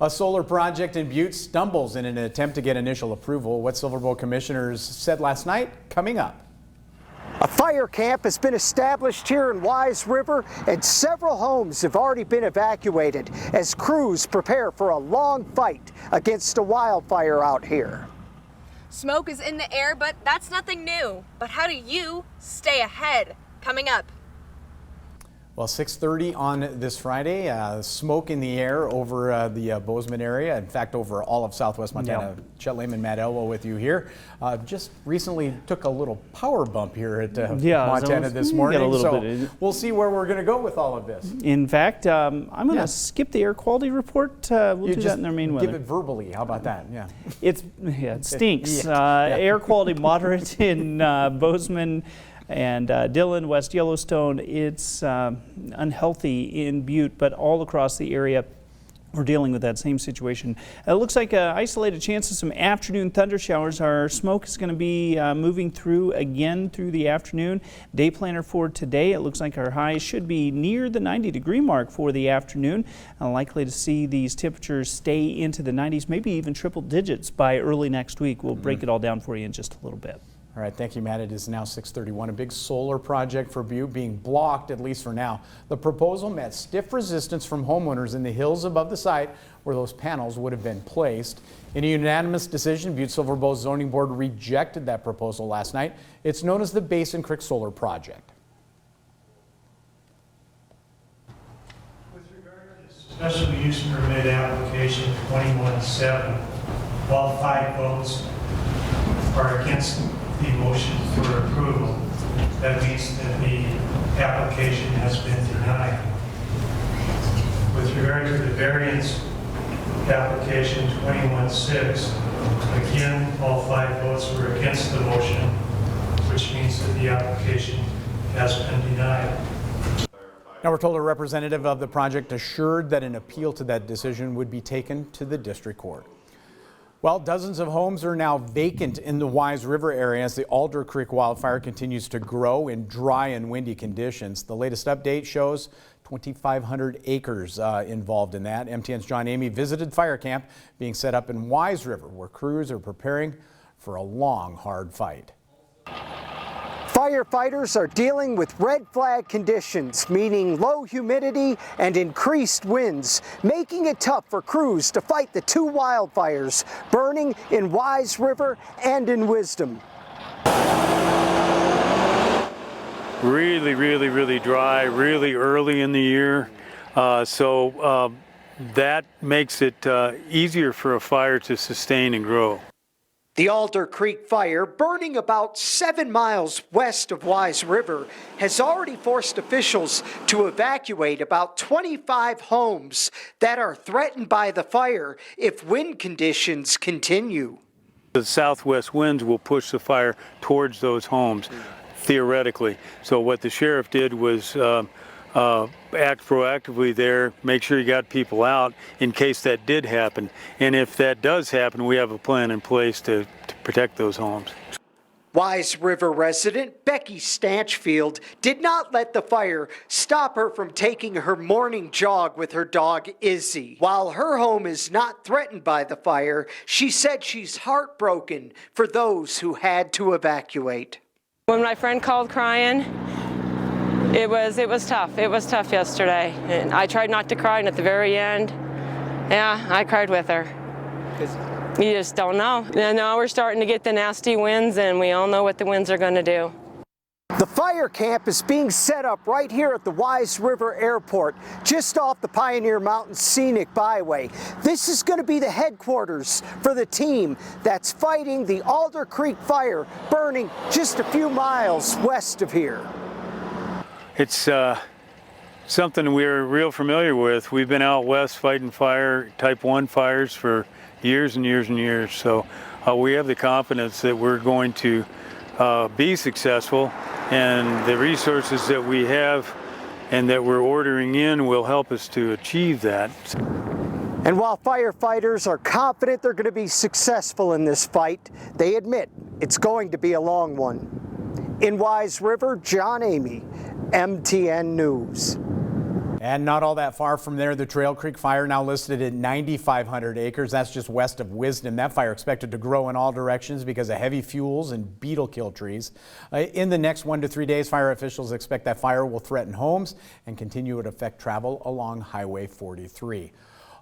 A solar project in Butte stumbles in an attempt to get initial approval. What Silver Bowl commissioners said last night, coming up. A fire camp has been established here in Wise River, and several homes have already been evacuated as crews prepare for a long fight against a wildfire out here. Smoke is in the air, but that's nothing new. But how do you stay ahead? Coming up. Well, 6:30 on this Friday, smoke in the air over the Bozeman area. In fact, over all of southwest Montana. Yep. Chet Lehman, Matt Elwell with you here. Just recently took a little power bump here at Montana this morning. We'll see where we're going to go with all of this. In fact, I'm going to skip the air quality report. We'll do that in our main weather. Give it verbally. How about that? Yeah. It stinks. Air quality moderate in Bozeman and Dillon, West Yellowstone. It's unhealthy in Butte, but all across the area we're dealing with that same situation. It looks like an isolated chance of some afternoon thunder showers. Our smoke is going to be moving through again through the afternoon. Day planner for today, it looks like our highs should be near the 90-degree mark for the afternoon. Likely to see these temperatures stay into the 90s, maybe even triple digits by early next week. We'll break it all down for you in just a little bit. All right, thank you, Matt. It is now 6:31. A big solar project for Butte being blocked, at least for now. The proposal met stiff resistance from homeowners in the hills above the site where those panels would have been placed. In a unanimous decision, Butte Silver Bow Zoning Board rejected that proposal last night. It's known as the Basin Creek Solar Project. With regard to the special use permit application 21-7, all 5 votes are against the motion for approval. That means that the application has been denied. With regard to the variance application 21-6, again, all 5 votes were against the motion, which means that the application has been denied. Now we're told a representative of the project assured that an appeal to that decision would be taken to the district court. Well, dozens of homes are now vacant in the Wise River area as the Alder Creek wildfire continues to grow in dry and windy conditions. The latest update shows 2,500 acres involved in that. MTN's John Amy visited fire camp being set up in Wise River, where crews are preparing for a long, hard fight. Firefighters are dealing with red flag conditions, meaning low humidity and increased winds, making it tough for crews to fight the 2 wildfires burning in Wise River and in Wisdom. Really dry, really early in the year. So that makes it easier for a fire to sustain and grow. The Alder Creek fire, burning about 7 miles west of Wise River, has already forced officials to evacuate about 25 homes that are threatened by the fire if wind conditions continue. The southwest winds will push the fire towards those homes, theoretically. So what the sheriff did was act proactively there, make sure you got people out in case that did happen. And if that does happen, we have a plan in place to protect those homes. Wise River resident Becky Stanchfield did not let the fire stop her from taking her morning jog with her dog Izzy. While her home is not threatened by the fire, she said she's heartbroken for those who had to evacuate. When my friend called crying, it was tough. It was tough yesterday. And I tried not to cry, and at the very end, yeah, I cried with her. You just don't know. And now we're starting to get the nasty winds, and we all know what the winds are going to do. The fire camp is being set up right here at the Wise River Airport, just off the Pioneer Mountain Scenic Byway. This is going to be the headquarters for the team that's fighting the Alder Creek fire, burning just a few miles west of here. It's something we're real familiar with. We've been out west fighting fire, type 1 fires for years and years and years. So we have the confidence that we're going to be successful, and the resources that we have and that we're ordering in will help us to achieve that. And while firefighters are confident they're going to be successful in this fight, they admit it's going to be a long one. In Wise River, John Amy, MTN News. And not all that far from there, the Trail Creek fire now listed at 9,500 acres. That's just west of Wisdom. That fire expected to grow in all directions because of heavy fuels and beetle kill trees. In the next 1 to 3 days, fire officials expect that fire will threaten homes and continue to affect travel along Highway 43.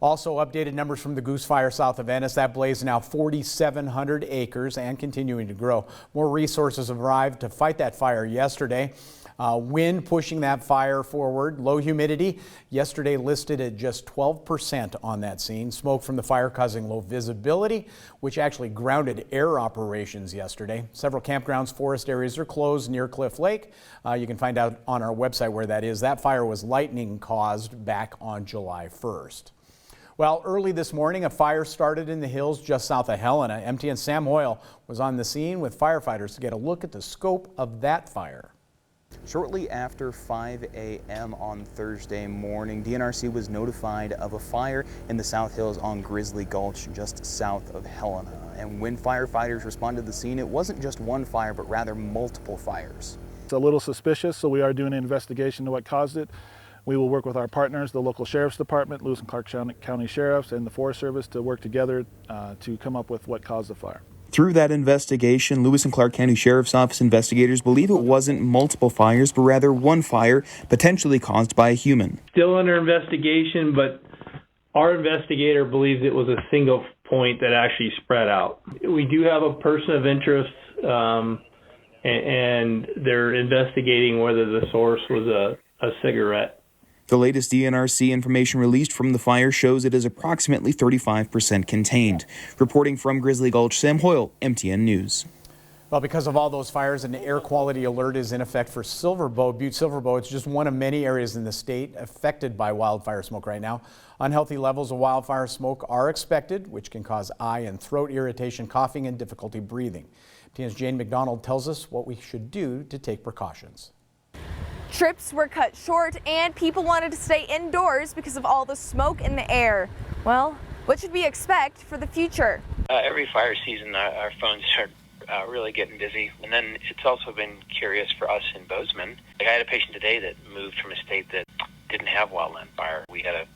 Also updated numbers from the Goose Fire south of Ennis. That blaze now 4,700 acres and continuing to grow. More resources arrived to fight that fire yesterday. Wind pushing that fire forward. Low humidity yesterday listed at just 12% on that scene. Smoke from the fire causing low visibility, which actually grounded air operations yesterday. Several campgrounds, forest areas are closed near Cliff Lake. You can find out on our website where that is. That fire was lightning caused back on July 1st. Well, early this morning, a fire started in the hills just south of Helena. MTN's Sam Hoyle was on the scene with firefighters to get a look at the scope of that fire. Shortly after 5 a.m. on Thursday morning, DNRC was notified of a fire in the South Hills on Grizzly Gulch, just south of Helena. And when firefighters responded to the scene, it wasn't just one fire, but rather multiple fires. It's a little suspicious, so we are doing an investigation into what caused it. We will work with our partners, the local sheriff's department, Lewis and Clark County Sheriffs, and the Forest Service to work together to come up with what caused the fire. Through that investigation, Lewis and Clark County Sheriff's Office investigators believe it wasn't multiple fires, but rather one fire, potentially caused by a human. Still under investigation, but our investigator believes it was a single point that actually spread out. We do have a person of interest, and they're investigating whether the source was a cigarette. The latest DNRC information released from the fire shows it is approximately 35% contained. Reporting from Grizzly Gulch, Sam Hoyle, MTN News. Well, because of all those fires, an air quality alert is in effect for Silverbow. Butte-Silverbow, it's just one of many areas in the state affected by wildfire smoke right now. Unhealthy levels of wildfire smoke are expected, which can cause eye and throat irritation, coughing, and difficulty breathing. MTN's Jane McDonald tells us what we should do to take precautions. Trips were cut short and people wanted to stay indoors because of all the smoke in the air. Well, what should we expect for the future? Every fire season, our phones are really getting busy. And then it's also been curious for us in Bozeman. I had a patient today that moved from a state that didn't have wildland fire. We had a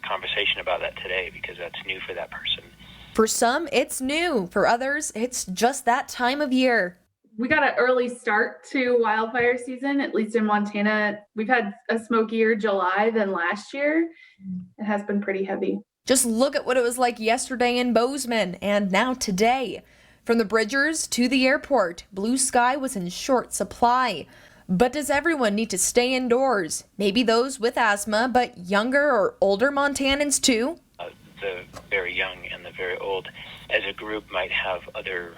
conversation about that today because that's new for that person. For some, it's new. For others, it's just that time of year. We got an early start to wildfire season, at least in Montana. We've had a smokier July than last year. It has been pretty heavy. Just look at what it was like yesterday in Bozeman and now today. From the Bridgers to the airport, blue sky was in short supply. But does everyone need to stay indoors? Maybe those with asthma, but younger or older Montanans too? The very young and the very old, as a group, might have other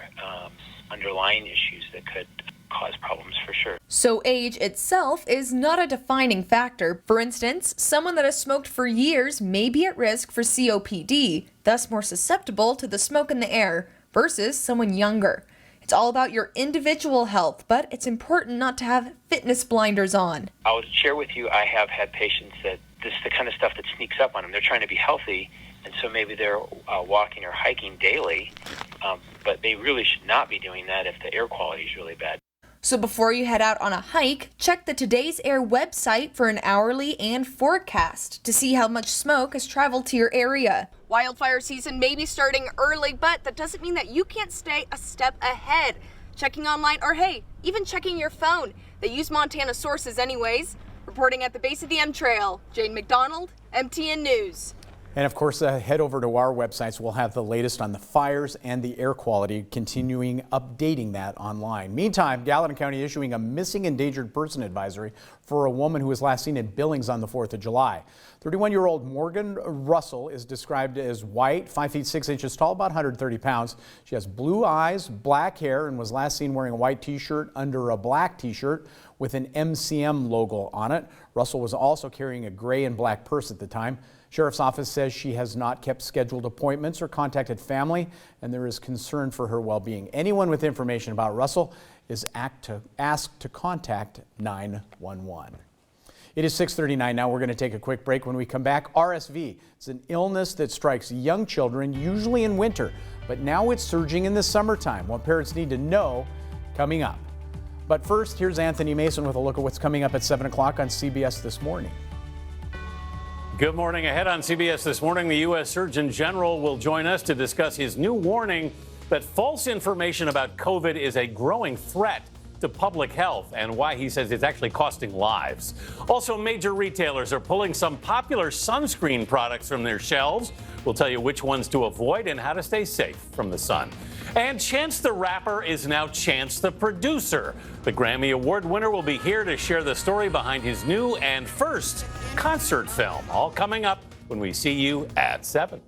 underlying issues that could cause problems for sure. So age itself is not a defining factor. For instance, someone that has smoked for years may be at risk for COPD, thus more susceptible to the smoke in the air, versus someone younger. It's all about your individual health, but it's important not to have fitness blinders on. I'll share with you, I have had patients that this is the kind of stuff that sneaks up on them. They're trying to be healthy, and so maybe they're walking or hiking daily, but they really should not be doing that if the air quality is really bad. So before you head out on a hike, check the Today's Air website for an hourly and forecast to see how much smoke has traveled to your area. Wildfire season may be starting early, but that doesn't mean that you can't stay a step ahead. Checking online, or hey, even checking your phone. They use Montana sources anyways. Reporting at the base of the M Trail, Jane McDonald, MTN News. And of course, head over to our websites. We'll have the latest on the fires and the air quality, continuing updating that online. Meantime, Gallatin County issuing a missing endangered person advisory for a woman who was last seen in Billings on the 4th of July. 31-year-old Morgan Russell is described as white, 5 feet 6 inches tall, about 130 pounds. She has blue eyes, black hair, and was last seen wearing a white t-shirt under a black t-shirt with an MCM logo on it. Russell was also carrying a gray and black purse at the time. Sheriff's Office says she has not kept scheduled appointments or contacted family, and there is concern for her well-being. Anyone with information about Russell is asked to contact 911. It is 6:39 now. We're going to take a quick break. When we come back, RSV. It's an illness that strikes young children, usually in winter, but now it's surging in the summertime. What parents need to know coming up. But first, here's Anthony Mason with a look at what's coming up at 7 o'clock on CBS This Morning. Good morning. Ahead on CBS this morning, the U.S. Surgeon General will join us to discuss his new warning that false information about COVID is a growing threat to public health and why he says it's actually costing lives. Also, major retailers are pulling some popular sunscreen products from their shelves. We'll tell you which ones to avoid and how to stay safe from the sun. And Chance the Rapper is now Chance the Producer. The Grammy Award winner will be here to share the story behind his new and first concert film. All coming up when we see you at 7.